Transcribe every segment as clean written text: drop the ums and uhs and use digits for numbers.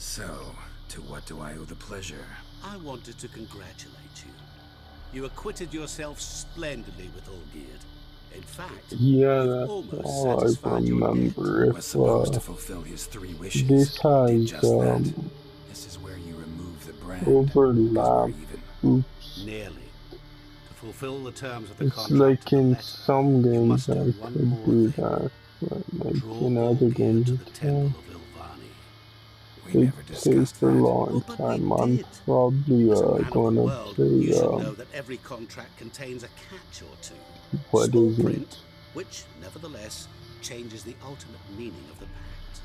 So, to what do I owe the pleasure? I wanted to congratulate you. You acquitted yourself splendidly with Olgierd. In fact, Yeah, you've that's almost all I satisfied your debt. remember. Was If supposed to fulfill his 3 wishes. this Did has just that. This is where you remove the brand. 'Cause we're overlap, even. oops. Nearly. To fulfill the terms of the It's contract like to the in letter, some you games must do I one could more do thing. that, but like Draw in other Olgierd games to you the Temple can't. of Ilvani. We It never discussed takes a that. long Oh, but we time. I'm did. probably As a man of the gonna world, play you should know that every contract contains a catch or two. what Small is print, it? which, nevertheless, changes the ultimate meaning of the pact.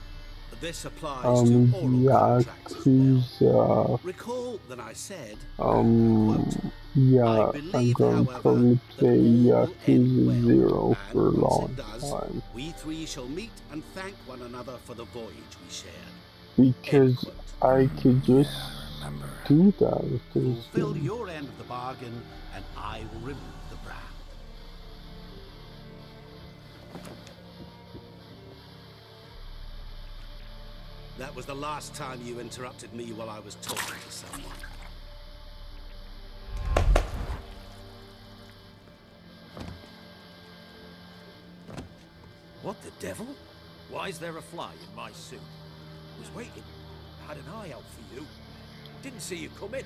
This applies to oral contracts as well. Yakuza. Recall that I said, and I quote, I Yeah, I'm believe, gonna however, probably that play all will end Yakuza well, 0 and for a once long it does, time. we 3 shall meet and thank one another for the voyage we shared. End Because quote. I could just Yeah, I remember. do that with this Fulfill game. your end of the bargain, and I will remove the brand. That was the last time you interrupted me while I was talking to someone. What the devil? Why is there a fly in my suit? Was waiting. Had an eye out for you. Didn't see you come in.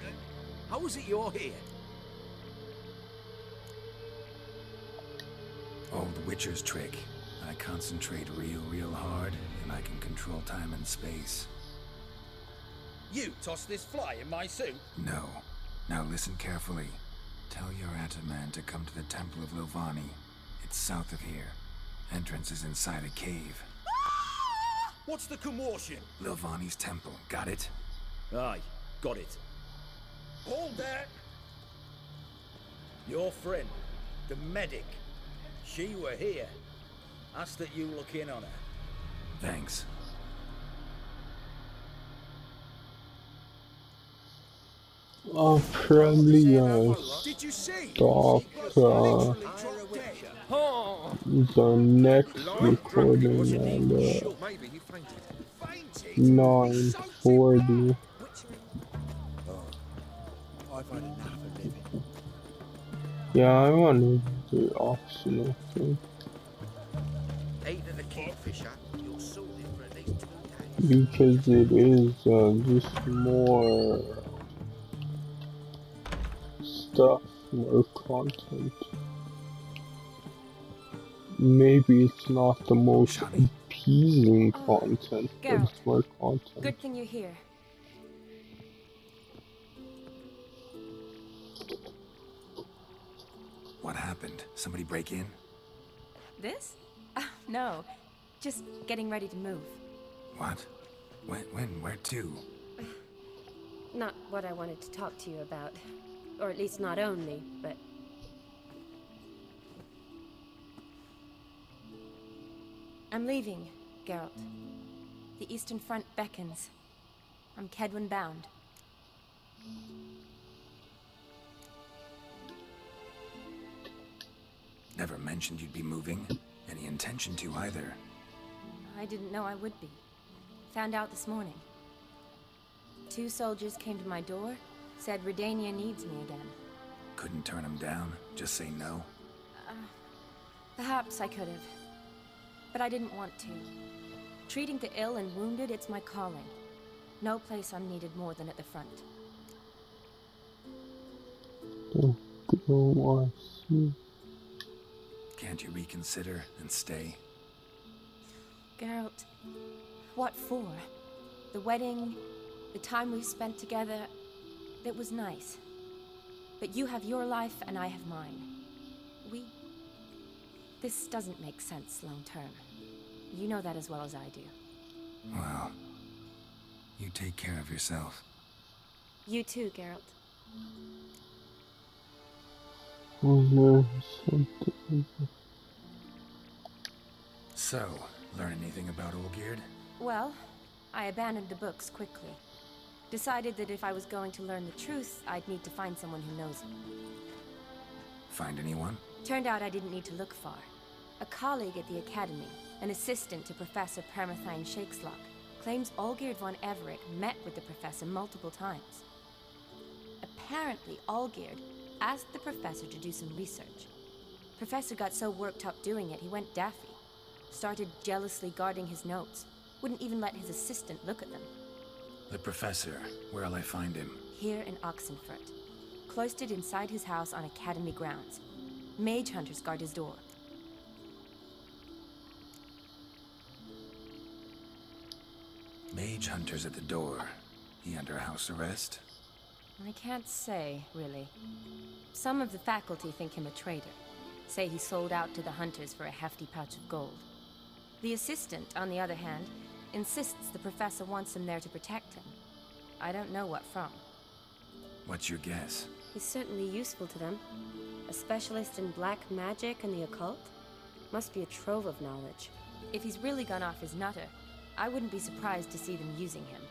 How was it you're here? Old Witcher's trick. I concentrate real hard, and I can control time and space. You tossed this fly in my suit? No. Now listen carefully. Tell your Ataman to come to the Temple of Lilvani. It's south of here. Entrance is inside a cave. What's the commotion? Lilvani's temple. Got it? Aye, got it. Hold there! Your friend, the medic. She were here. Asked that you look in on her. Thanks. I'll probably Did you see? stop Literally dropped dead. the next recording at Maybe he fainted. Fainted? 9:40. I've had enough of living. Yeah, I wanted the optional thing Eight of the kingfisher. You're sorted for at least 2 days. because it is just more stuff, more content. Maybe it's not the most Shani. appeasing content, but Geralt. it's more content. Good thing you're here. What happened? Somebody break in? This? No. Just getting ready to move. What? When? Where to? Not what I wanted to talk to you about. Or at least not only, but... I'm leaving, Geralt. The Eastern Front beckons. I'm Kedwin bound. Never mentioned you'd be moving. Any intention to either. I didn't know I would be. Found out this morning. 2 soldiers came to my door, said Redania needs me again. Couldn't turn him down? Just say no? Perhaps I could have. But I didn't want to. Treating the ill and wounded, it's my calling. No place I'm needed more than at the front. Don't go, I see. Can't you reconsider and stay? Geralt, what for? The wedding, the time we spent together, it was nice. But you have your life and I have mine. This doesn't make sense long term. You know that as well as I do. Well, you take care of yourself. You too, Geralt. Oh, something. So, learn anything about Olgierd? Well, I abandoned the books quickly. Decided that if I was going to learn the truth, I'd need to find someone who knows it. Find anyone? Turned out I didn't need to look far. A colleague at the Academy, an assistant to Professor Permathine Shakeslock. claims Olgierd von Everec met with the professor multiple times. Apparently, Olgierd asked the professor to do some research. Professor got so worked up doing it, he went daffy. Started jealously guarding his notes. Wouldn't even let his assistant look at them. The professor, where'll I find him? Here in Oxenfurt. Cloistered inside his house on Academy grounds. Mage hunters guard his door. Mage hunters at the door. He under house arrest? I can't say, really. Some of the faculty think him a traitor. Say he sold out to the hunters for a hefty pouch of gold. The assistant, on the other hand, insists the professor wants him there to protect him. I don't know what from. What's your guess? He's certainly useful to them. A specialist in black magic and the occult? Must be a trove of knowledge. If he's really gone off his nutter, I wouldn't be surprised to see them using him.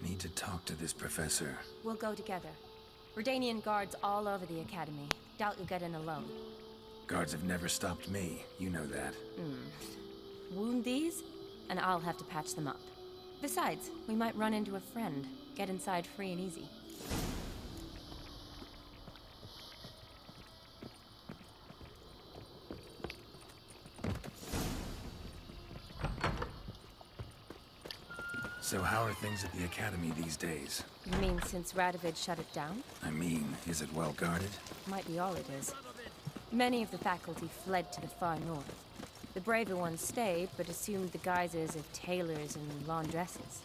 Need to talk to this professor. We'll go together. Redanian guards all over the Academy. Doubt you'll get in alone. Guards have never stopped me. You know that. Wound these, and I'll have to patch them up. Besides, we might run into a friend. Get inside free and easy. So how are things at the Academy these days? You mean since Radovid shut it down? I mean, is it well guarded? Might be all it is. Many of the faculty fled to the far north. The braver ones stayed, but assumed the guises of tailors and laundresses.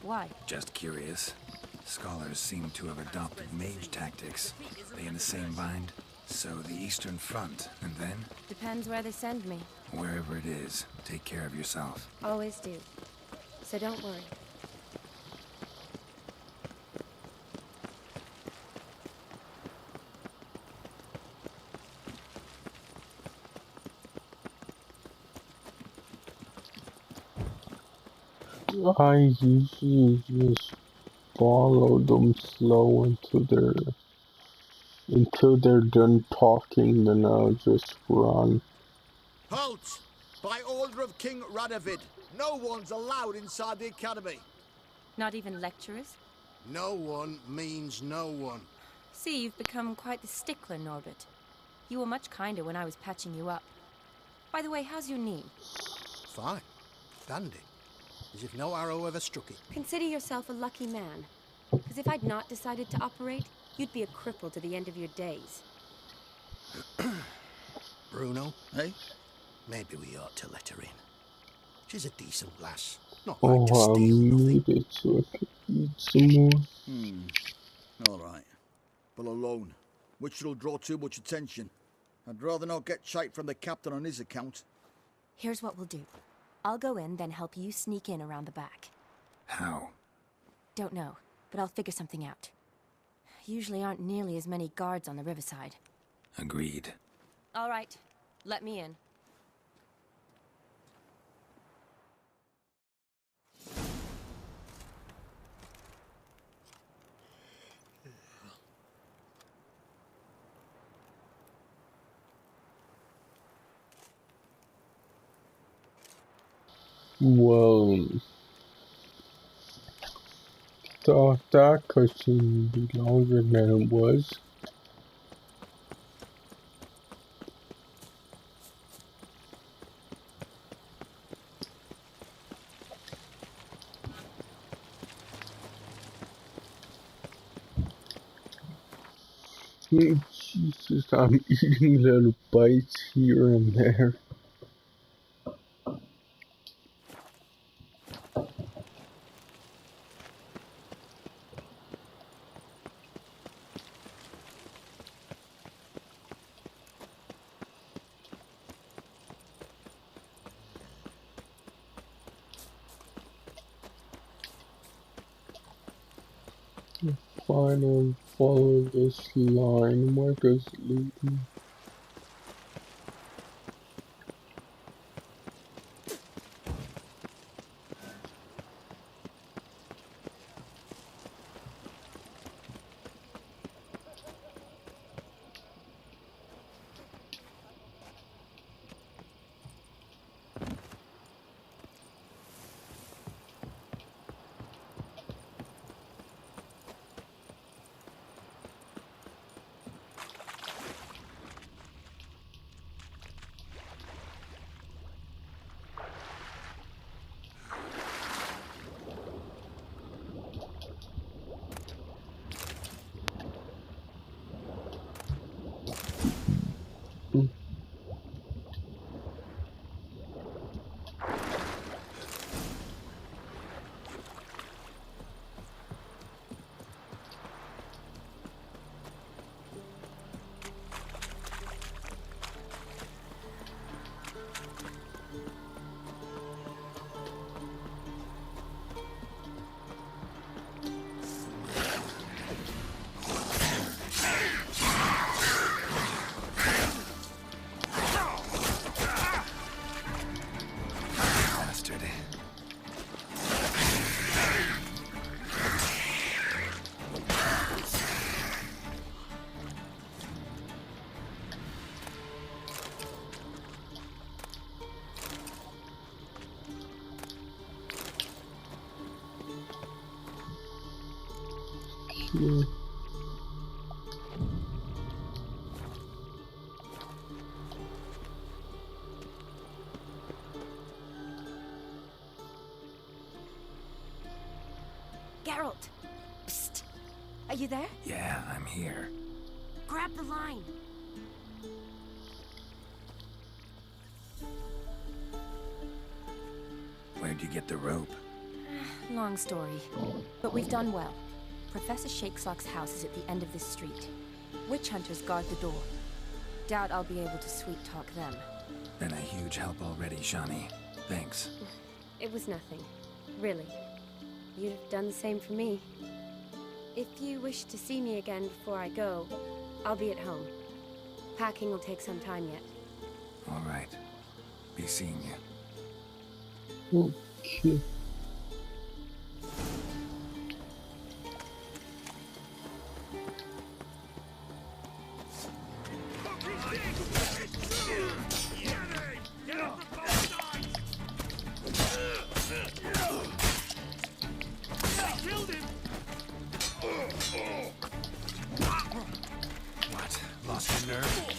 Why? Just curious. Scholars seem to have adopted mage tactics. They in the same bind? So the Eastern Front, and then? Depends where they send me. Wherever it is, take care of yourself. Always do. So don't worry. I usually just follow them slow until they're done talking, then I'll just run. Halt! By order of King Radovid, no one's allowed inside the Academy. Not even lecturers? No one means no one. See, you've become quite the stickler, Norbert. You were much kinder when I was patching you up. By the way, how's your knee? Fine. Dandy. As if no arrow ever struck it. Consider yourself a lucky man. Because if I'd not decided to operate, you'd be a cripple to the end of your days. Bruno, eh? Maybe we ought to let her in. She's a decent lass. Not Oh, like to I steal nothing. need it so I can eat some more. All right. But alone, which will draw too much attention. I'd rather not get shite from the captain on his account. Here's what we'll do. I'll go in, then help you sneak in around the back. How? Don't know, but I'll figure something out. Usually aren't nearly as many guards on the riverside. Agreed. All right, let me in. Well, thought that cutscene would be longer than it was. Jesus, I'm eating little bites here and there. Fine, I'll follow this line. Where does it lead me? Bastard. Yeah. Geralt! Psst! Are you there? Yeah, I'm here. Grab the line! Where'd you get the rope? Long story. But we've done well. Professor Shakesock's house is at the end of this street. Witch hunters guard the door. Doubt I'll be able to sweet-talk them. Been a huge help already, Shani. Thanks. It was nothing. Really. You'd have done the same for me. If you wish to see me again before I go, I'll be at home. Packing will take some time yet. All right. Be seeing you. Okay. What? Lost your nerve?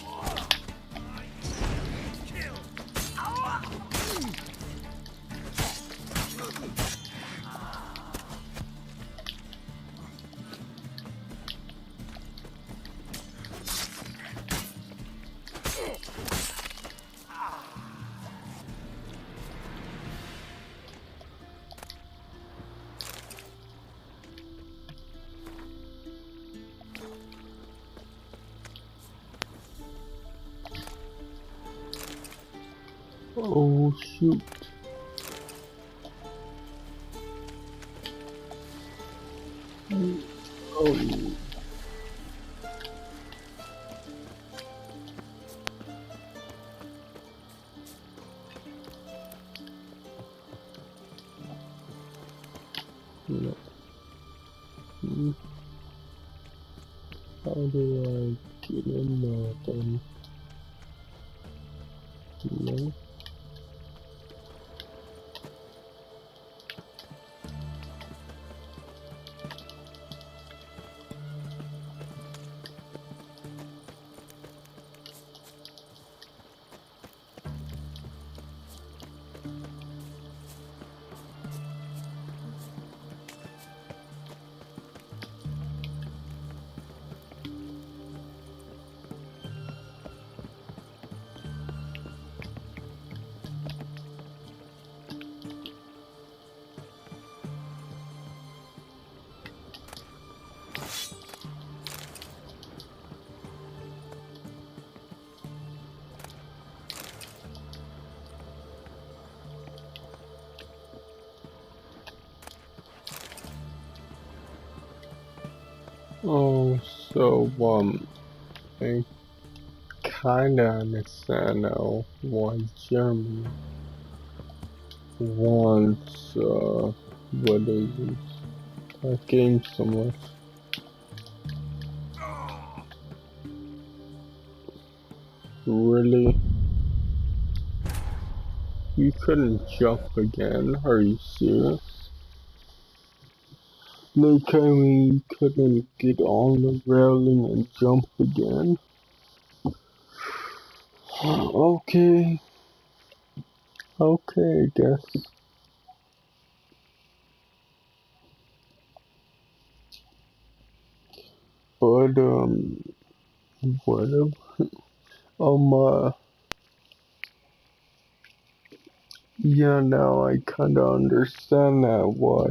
Oh shoot. Oh. No. How do I get in there then? No. Oh, so, I kinda understand now why Jeremy wants, what is it, that game so much. Really? You couldn't jump again, are you serious? Like, I mean, you couldn't get on the railing and jump again? Okay. Okay, I guess. But, whatever. Yeah, now I kinda understand that why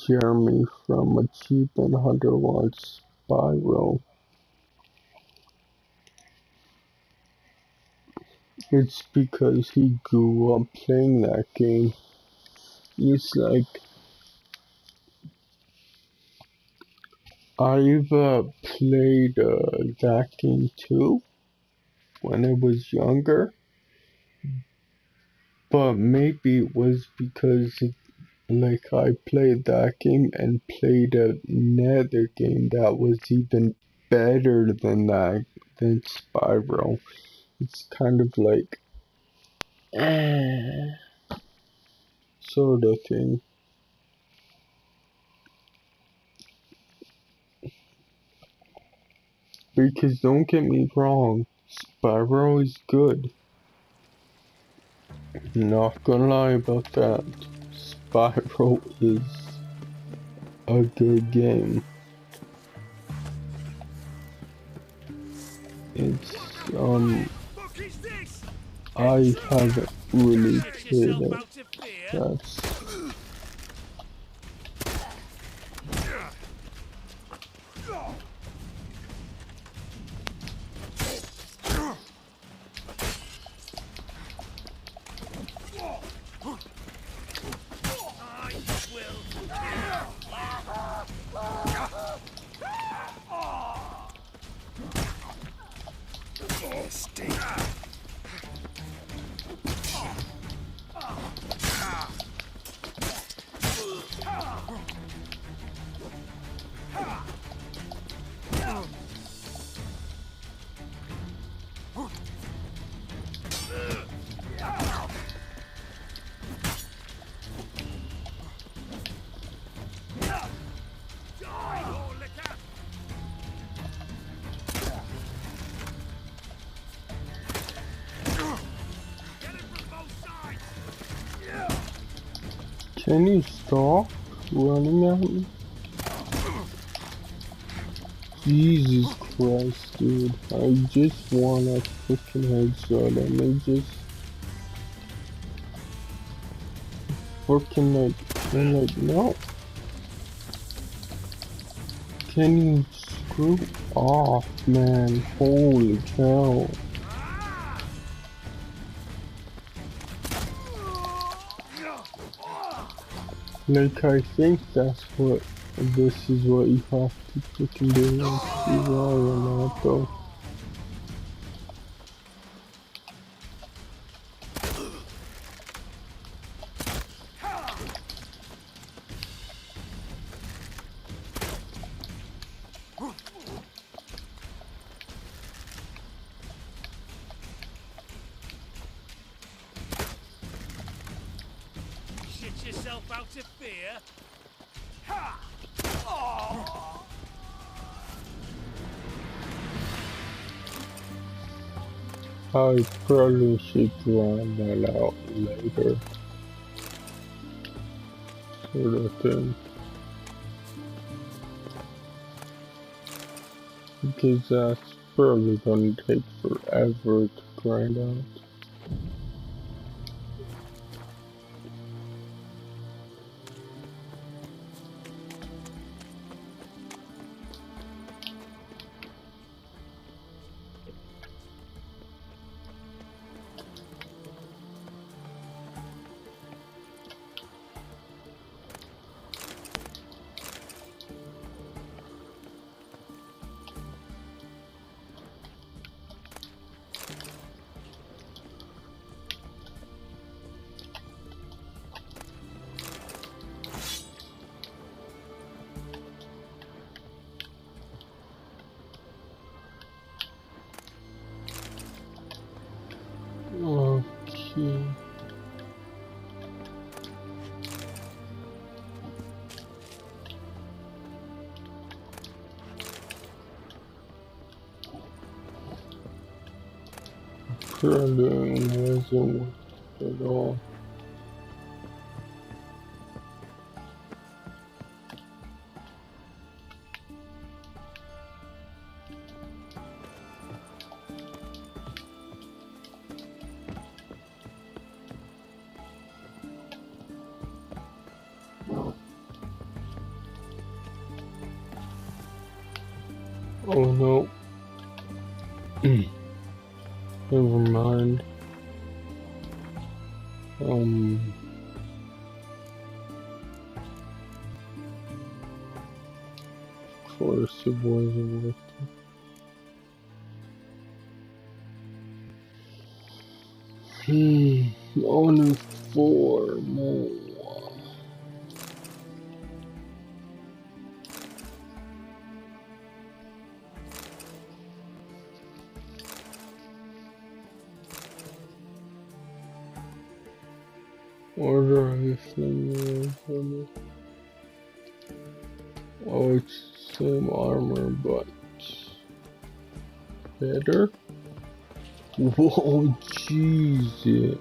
Jeremy from Achievement Hunter wants Spyro. It's because he grew up playing that game. It's like, I've played that game too when I was younger, but maybe it was because like I played that game and played another game that was even better than Spyro. It's kind of like sort of thing. Because don't get me wrong, Spyro is good. Not gonna lie about that. Spyro is a good game. It's I haven't really played it. That's Can you stop running at me? Jesus Christ, dude. I just want a freaking headshot and they just freaking like, no. Can you screw off, man? Holy cow. Like, I think this is what you have to freaking do in CY or not, though. Yourself out of fear. I probably should grind that out later. Sort of thing. Because that's probably gonna take forever to grind out. Okay. Probably wasn't worth it at all. Oh no. Never mind. Of course it wasn't worth it. Only 4 more. Order rifling. Oh, it's the same armor, but better. Whoa, jeez.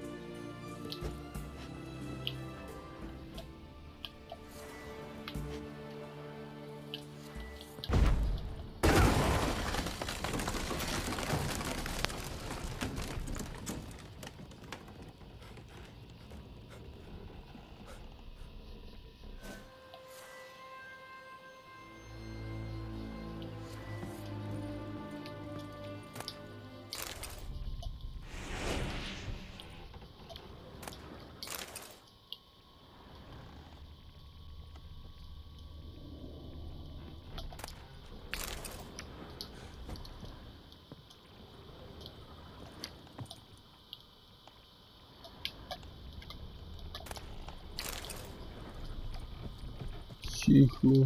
See who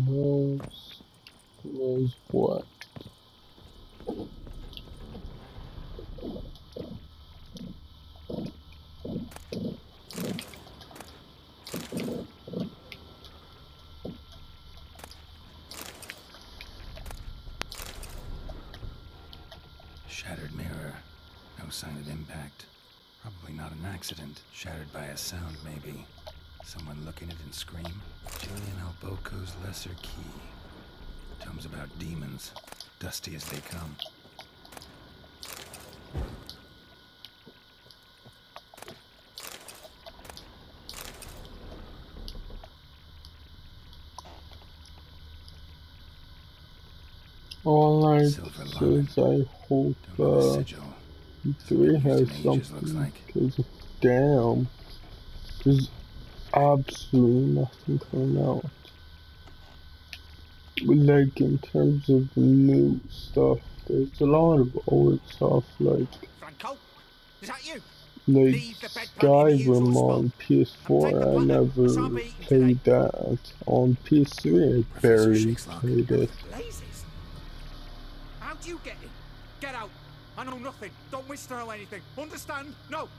knows what. Shattered mirror. No sign of impact. Probably not an accident. Shattered by a sound, maybe. Someone look in it and scream. Julian Alboco's Lesser Key. Tomes about demons. Dusty as they come. All I say is I hope 3 has something, because damn, there's absolutely nothing coming out. Like, in terms of new stuff, there's a lot of old stuff, like Franco? Is that you? Like Skyrim on PS4, I never played that. On PS3, I barely played it. How'd you get in? Get out! I know nothing. Don't whisper or anything. Understand? No,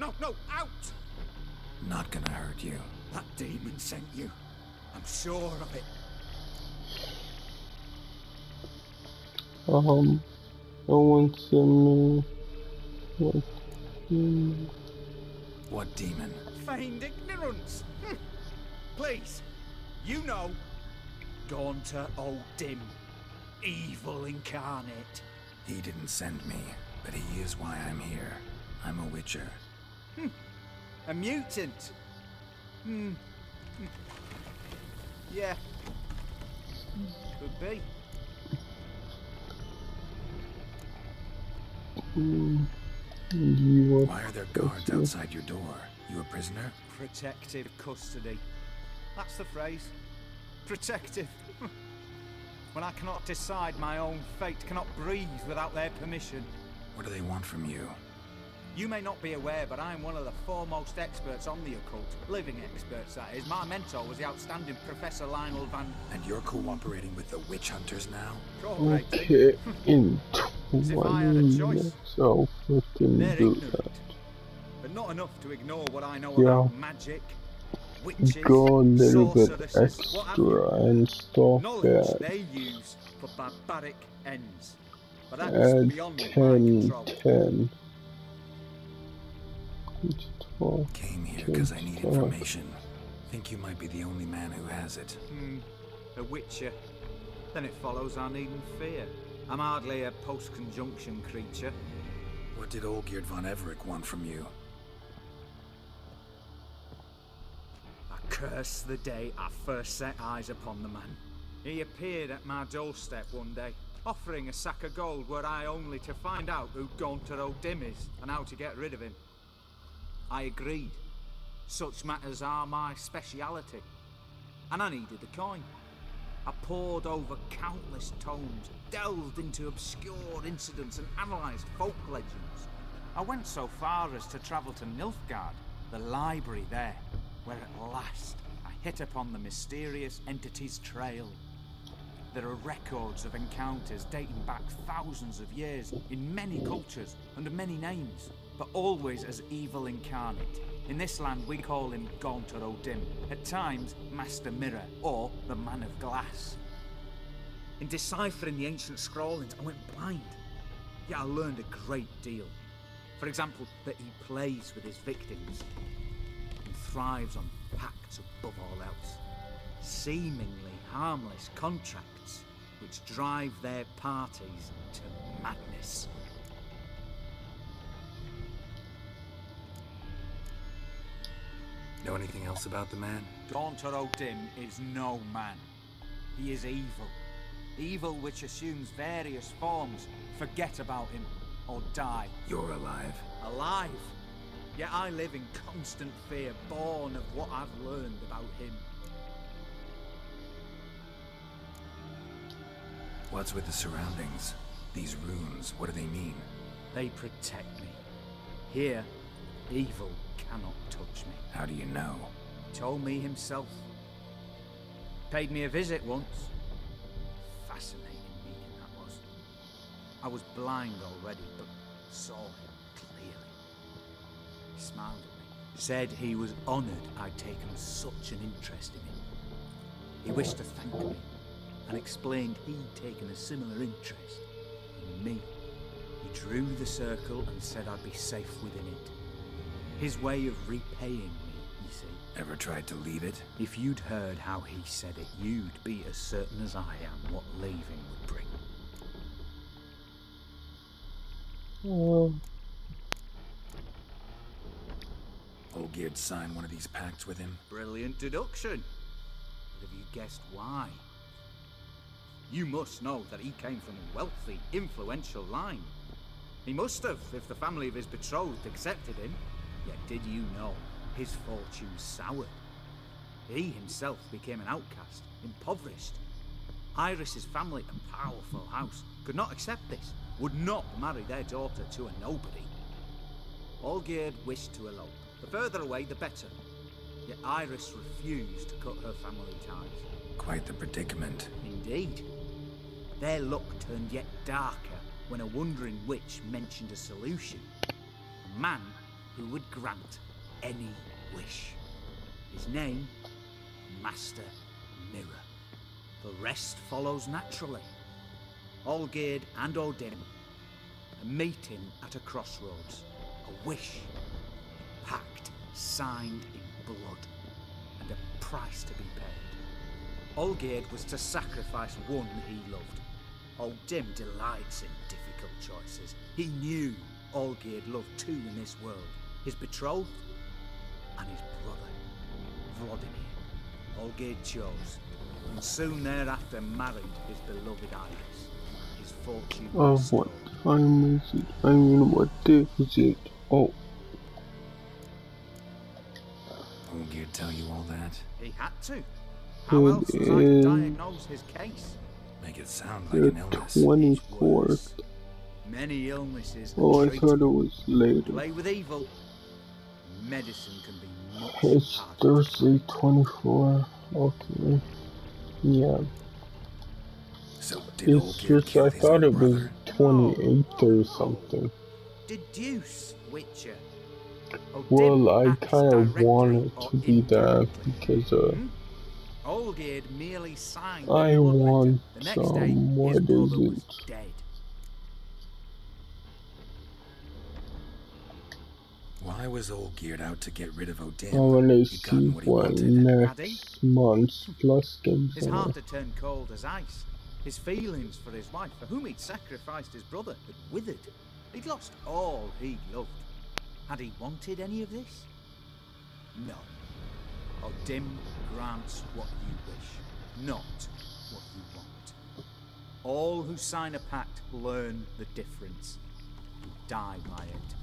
out! Not gonna hurt you. That demon sent you. I'm sure of it. No one sent me. What demon? Feigned ignorance. Please, you know. Gaunter O'Dim. Evil incarnate. He didn't send me, but he is why I'm here. I'm a witcher. A mutant. Yeah. Could be. Why are there guards outside your door? You a prisoner? Protective custody. That's the phrase. Protective. When I cannot decide my own fate, cannot breathe without their permission. What do they want from you? You may not be aware, but I'm one of the foremost experts on the occult. Living experts, that is. My mentor was the outstanding Professor Lionel Van... And you're cooperating with the witch hunters now? Okay, in 20 minutes I'll fucking do that. But not enough to ignore what I know about magic, witches, go a little bit extra and stop knowledge at they use for barbaric ends. But that's beyond my control. 10. Came here because I need information. Think you might be the only man who has it. A witcher. Then it follows I needn't fear. I'm hardly a post-conjunction creature. What did Olgierd von Everec want from you? I curse the day I first set eyes upon the man. He appeared at my doorstep one day, offering a sack of gold were I only to find out who Gaunter O'Dim is and how to get rid of him. I agreed. Such matters are my speciality. And I needed the coin. I pored over countless tomes, delved into obscure incidents and analysed folk legends. I went so far as to travel to Nilfgaard, the library there, where at last I hit upon the mysterious entity's trail. There are records of encounters dating back thousands of years in many cultures under many names, but always as evil incarnate. In this land we call him Gaunter O'Dim, at times Master Mirror or the Man of Glass. In deciphering the ancient scrawlings I went blind, yet I learned a great deal. For example, that he plays with his victims and thrives on pacts above all else. Seemingly harmless contracts which drive their parties to madness. Know anything else about the man? Gaunter O'Dim is no man. He is evil. Evil which assumes various forms. Forget about him, or die. You're alive. Alive? Yet I live in constant fear, born of what I've learned about him. What's with the surroundings? These runes, what do they mean? They protect me. Here, evil cannot touch me. How do you know? He told me himself. Paid me a visit once. Fascinating meeting that was. I was blind already, but saw him clearly. He smiled at me. Said he was honoured I'd taken such an interest in him. He wished to thank me, and explained he'd taken a similar interest in me. He drew the circle and said I'd be safe within it. His way of repaying me, you see. Ever tried to leave it? If you'd heard how he said it, you'd be as certain as I am what leaving would bring. Olgierd signed one of these pacts with him? Brilliant deduction. But have you guessed why? You must know that he came from a wealthy, influential line. He must have, if the family of his betrothed accepted him. Yet did you know his fortune soured? He himself became an outcast, impoverished. Iris's family, a powerful house, could not accept this, would not marry their daughter to a nobody. Olgierd wished to elope. The further away, the better. Yet Iris refused to cut her family ties. Quite the predicament. Indeed. Their luck turned yet darker when a wandering witch mentioned a solution. A man who would grant any wish. His name, Master Mirror. The rest follows naturally. Olgierd and O'Dim, a meeting at a crossroads, a wish, a pact signed in blood, and a price to be paid. Olgierd was to sacrifice one he loved. O'Dim delights in difficult choices. He knew Olgierd loved two in this world, his betrothed and his brother, Vladimir. Olgierd chose, and soon thereafter married his beloved Iris. His fortune was what time is it? I mean, what day is it? Oh. Olgierd tell you all that? He had to. How else was I to diagnose his case? Make it sound like an illness. 24th. Many illnesses. Oh, I thought it was later. Play with evil. Medicine can be much It's harder. Thursday 24. Okay. Yeah. So did It's Olgierd just kill I his thought own it was brother? 28th or something. Deduce, Witcher. Well, I acts kind of directly wanted or to be that indirectly. because Olgierd merely signed I the blood letter. want The next day, some. What his is brother was it? dead. Why was Olgierd out to get rid of O'Dim? I want to He'd see gotten what he what wanted. next month's Plus Games His are. heart had turned cold as ice. His feelings for his wife, for whom he'd sacrificed his brother, had withered. He'd lost all he loved. Had he wanted any of this? No. O'Dim grants what you wish, not what you want. All who sign a pact learn the difference. And die by it.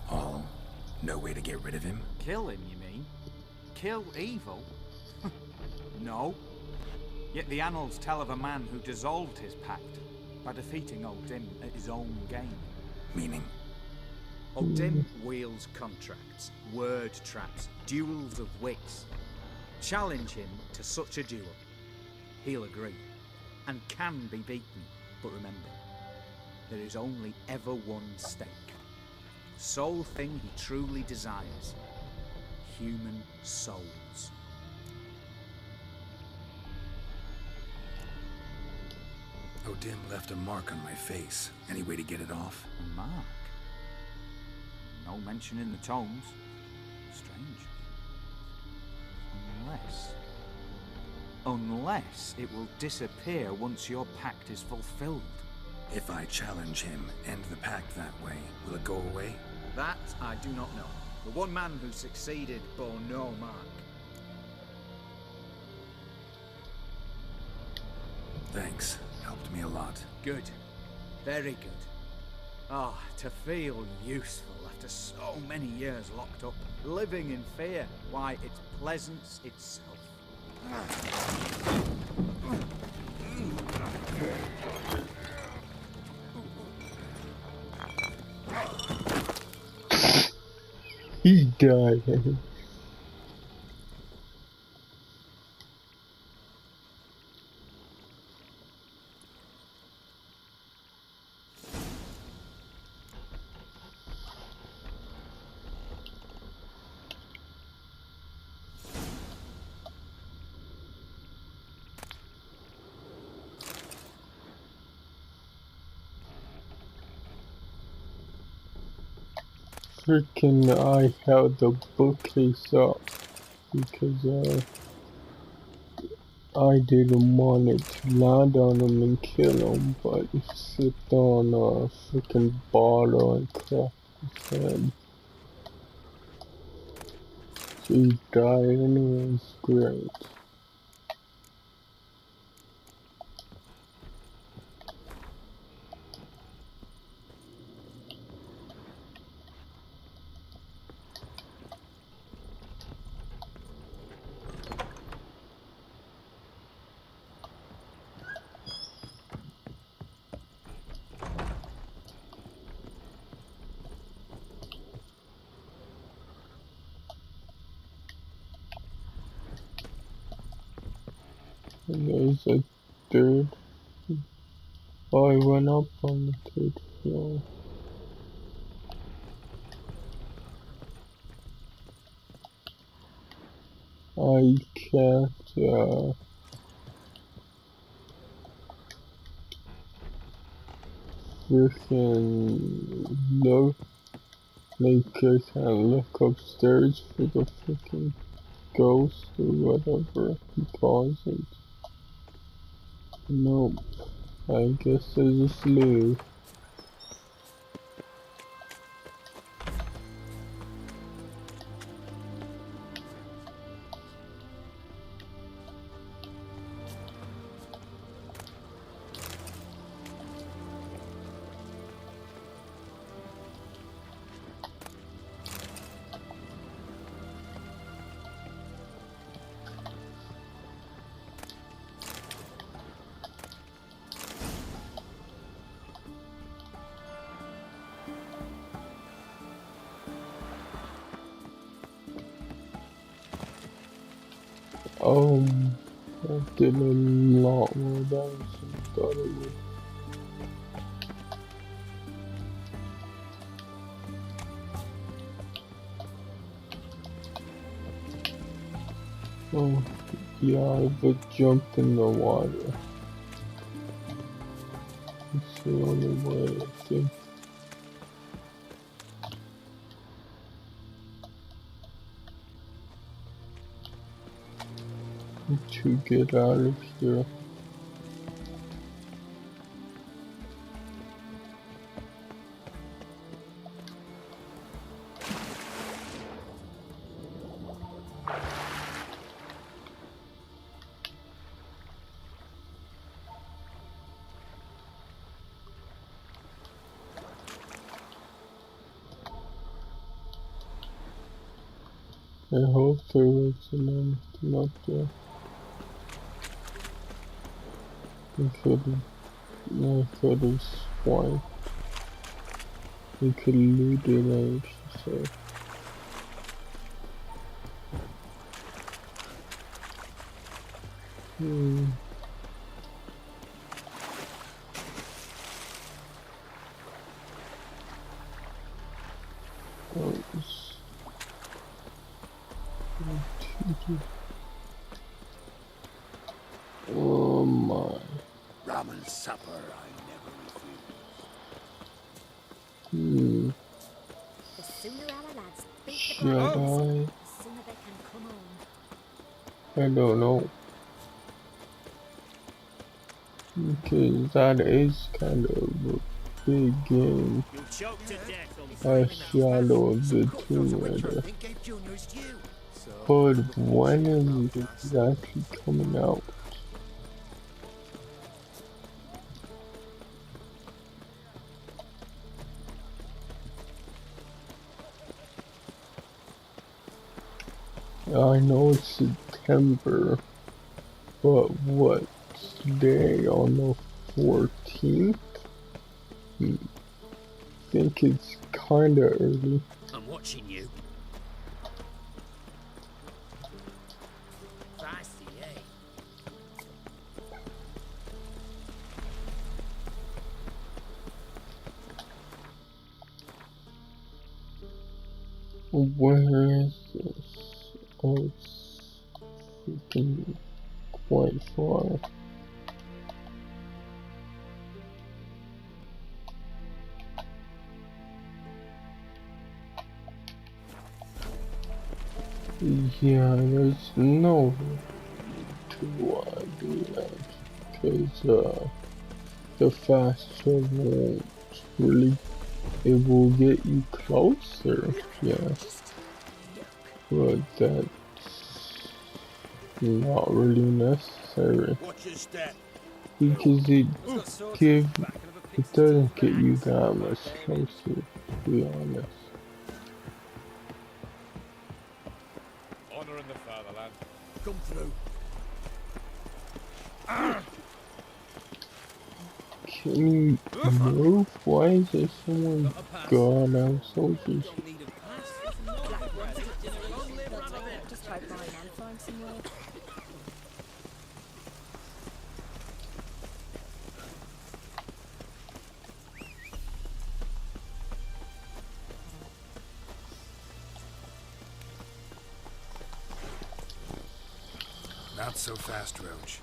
All? No way to get rid of him? Kill him, you mean? Kill evil? No. Yet the annals tell of a man who dissolved his pact by defeating Uldim at his own game. Meaning? Uldim wields contracts, word traps, duels of wits. Challenge him to such a duel. He'll agree, and can be beaten. But remember, there is only ever one stake. The sole thing he truly desires. Human souls. Uldim left a mark on my face. Any way to get it off? A mark? No mention in the tomes. Strange. Unless it will disappear once your pact is fulfilled. If I challenge him, end the pact that way, will it go away? That I do not know. The one man who succeeded bore no mark. Thanks. Helped me a lot. Good. Very good. Ah, to feel useful after so many years locked up, living in fear. Why, it's pleasance itself. He died. Freaking I held the bookcase up because I didn't want it to land on him and kill him, but he slipped on a freaking bottle and cracked his head. So he died anyways. Great. And there's a third. Oh, I went up on the third floor. I can't, freaking look, like I can't look upstairs for the freaking ghost or whatever he calls it. Nope. I guess I just leave. I did a lot more damage than I thought it would. Oh, yeah, I would jump in the water. It's the only way, I think. To get out of here. I hope there wasn't anything up there. I could have sworn. We could loot it, I should say. Oh my. Ramen supper I never refuse. The sooner our lads beat the Should Browns, the sooner they can come home. I don't know. Because that is kind of a big game. As Shadow of the Tomb Raider. But when is it exactly coming out? I know it's September, but what day on the 14th? I think it's kinda early. I'm watching you. Feisty, eh? Where is this? Oh, it's freaking quite far. Yeah, there's no to do that because the fast travel won't really, it will get you closer, yeah, but that's not really necessary because it doesn't get you that much closer, to be honest. Honor in the fatherland. Come through. Can you move? Why is there someone gone out soldiers? Just try buying and find somewhere. Not so fast, Roach.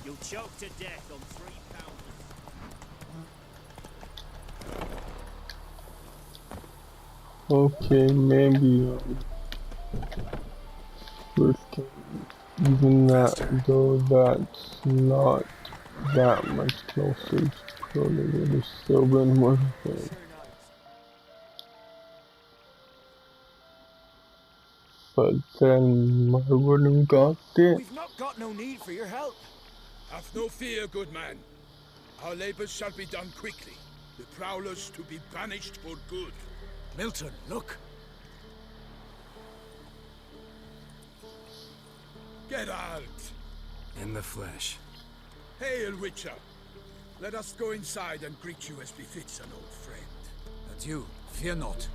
You'll choke to death on 3 pounders. Okay, maybe freaking even that though that's not that much closer, it's probably would have still been worth it. But then I wouldn't got it. We've not got no need for your help. Have no fear, good man. Our labors shall be done quickly. The prowlers to be banished for good. Milton, look. Geralt! In the flesh. Hail, Witcher. Let us go inside and greet you as befits an old friend. And you, fear not.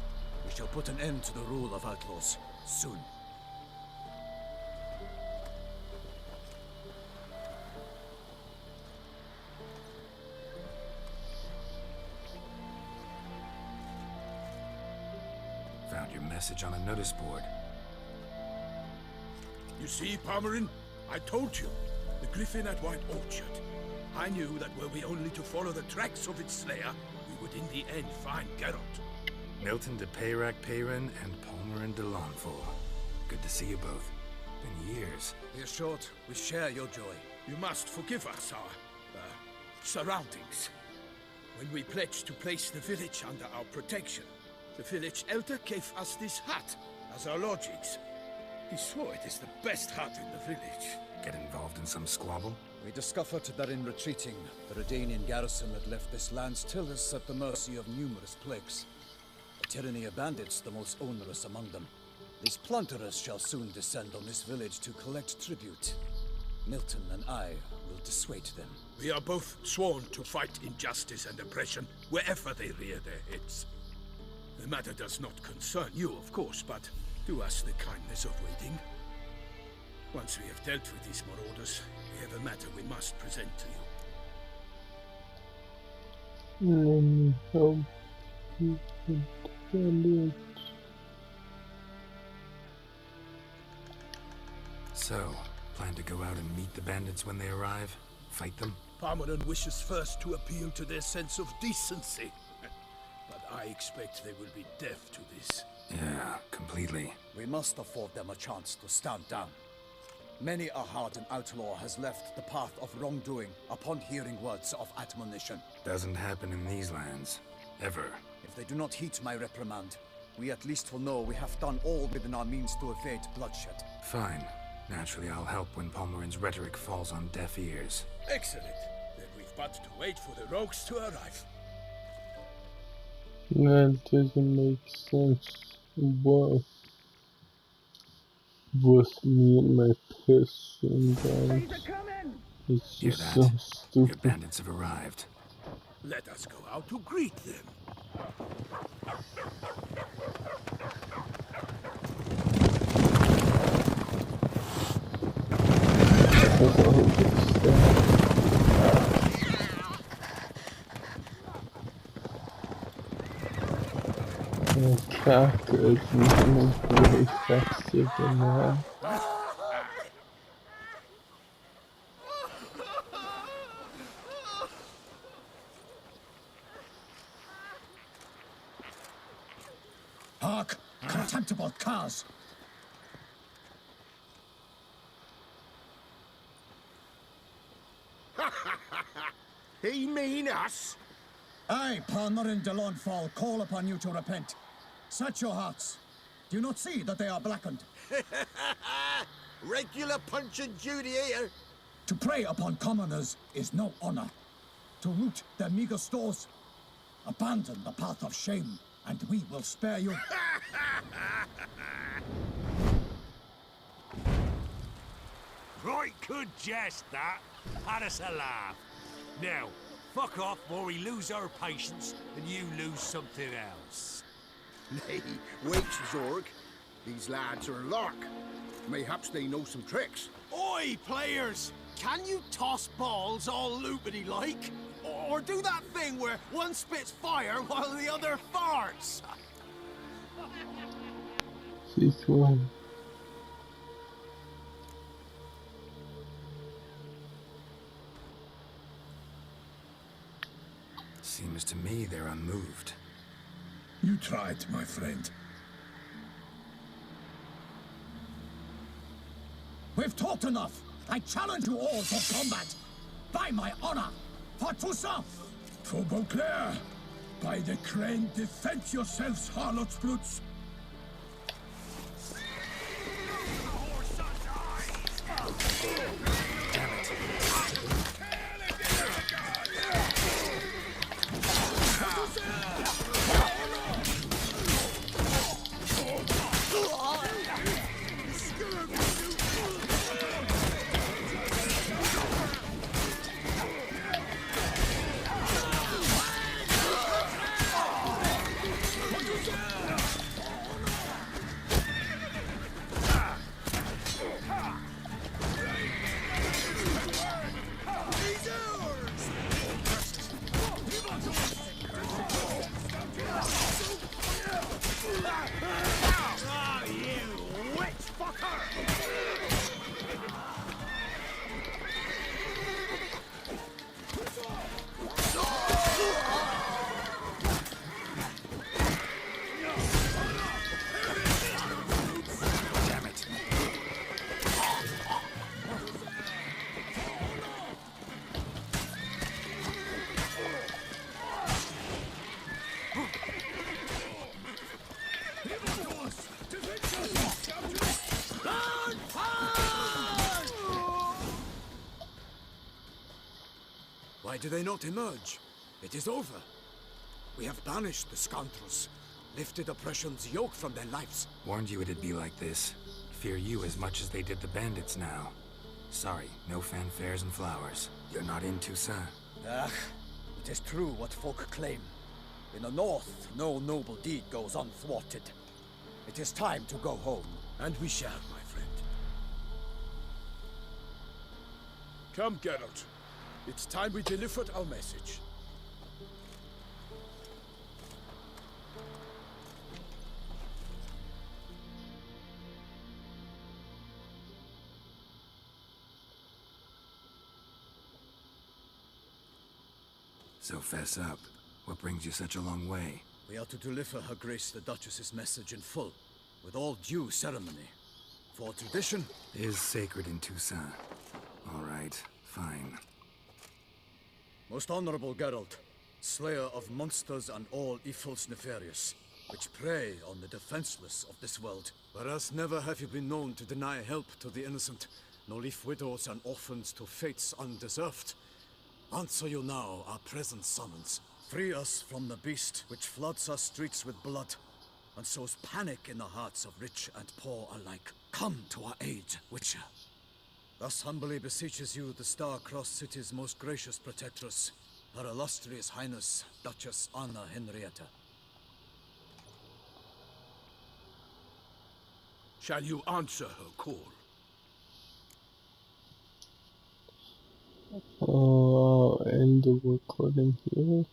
We shall put an end to the rule of outlaws soon. Found your message on a notice board. You see, Palmerin? I told you. The Griffin at White Orchard. I knew that were we only to follow the tracks of its slayer, we would in the end find Geralt. Milton de Peyrac Peyran and Palmerin de Launfal. Good to see you both. Been years. Be assured, we share your joy. You must forgive us our surroundings. When we pledged to place the village under our protection, the village elder gave us this hut as our lodgings. He swore it is the best hut in the village. Get involved in some squabble? We discovered that in retreating, the Redanian garrison that left this land still is at the mercy of numerous plagues. A tyranny of bandits, the most onerous among them. These plunderers shall soon descend on this village to collect tribute. Milton and I will dissuade them. We are both sworn to fight injustice and oppression wherever they rear their heads. The matter does not concern you, of course, but do us the kindness of waiting. Once we have dealt with these marauders, we have a matter we must present to you. Help you understand it. So, plan to go out and meet the bandits when they arrive? Fight them? Parmeran wishes first to appeal to their sense of decency. But I expect they will be deaf to this. Yeah, completely. We must afford them a chance to stand down. Many a hardened outlaw has left the path of wrongdoing upon hearing words of admonition. Doesn't happen in these lands. Ever. If they do not heed my reprimand, we at least will know we have done all within our means to evade bloodshed. Fine. Naturally, I'll help when Palmerin's rhetoric falls on deaf ears. Excellent. Then we've but to wait for the rogues to arrive. That doesn't make sense. What? With me and my piston guys. It's just so stupid. Your bandits have arrived. Let us go out to greet them. Attack is way effective than that. Hark! Contemptible curs! He mean us? I, Palmerin de Launfal, call upon you to repent. Set your hearts. Do you not see that they are blackened? Regular punch and Judy here. To prey upon commoners is no honor. To root their meager stores, abandon the path of shame, and we will spare you. Right good jest, that. Had us a laugh. Now, fuck off or we lose our patience and you lose something else. Nay, wait, Zorg. These lads are lark. Mayhaps they know some tricks. Oi, players! Can you toss balls all loopity like? Or do that thing where one spits fire while the other farts? Sequel. Seems to me they're unmoved. You tried, my friend. We've talked enough. I challenge you all to combat. By my honor. For Toussaint. For Beauclair. By the crane, defend yourselves, harlots brutes. Why do they not emerge? It is over. We have banished the scoundrels. lifted oppression's yoke from their lives. Warned you it'd be like this. Fear you as much as they did the bandits now. Sorry, no fanfares and flowers. You're not in Toussaint. Ah, it is true what folk claim. In the north, no noble deed goes unthwarted. It is time to go home. And we shall, my friend. Come, Geralt. It's time we delivered our message. So fess up. What brings you such a long way? We are to deliver Her Grace the Duchess's message in full, with all due ceremony. For tradition is sacred in Toussaint. All right, fine. Most honorable Geralt, slayer of monsters and all evils nefarious, which prey on the defenseless of this world. Whereas never have you been known to deny help to the innocent, nor leave widows and orphans to fates undeserved. Answer you now our present summons. Free us from the beast which floods our streets with blood, and sows panic in the hearts of rich and poor alike. Come to our aid, Witcher. Thus humbly beseeches you the Star-Crossed City's most gracious protectress, Her Illustrious Highness, Duchess Anna Henrietta. Shall you answer her call? End the recording here.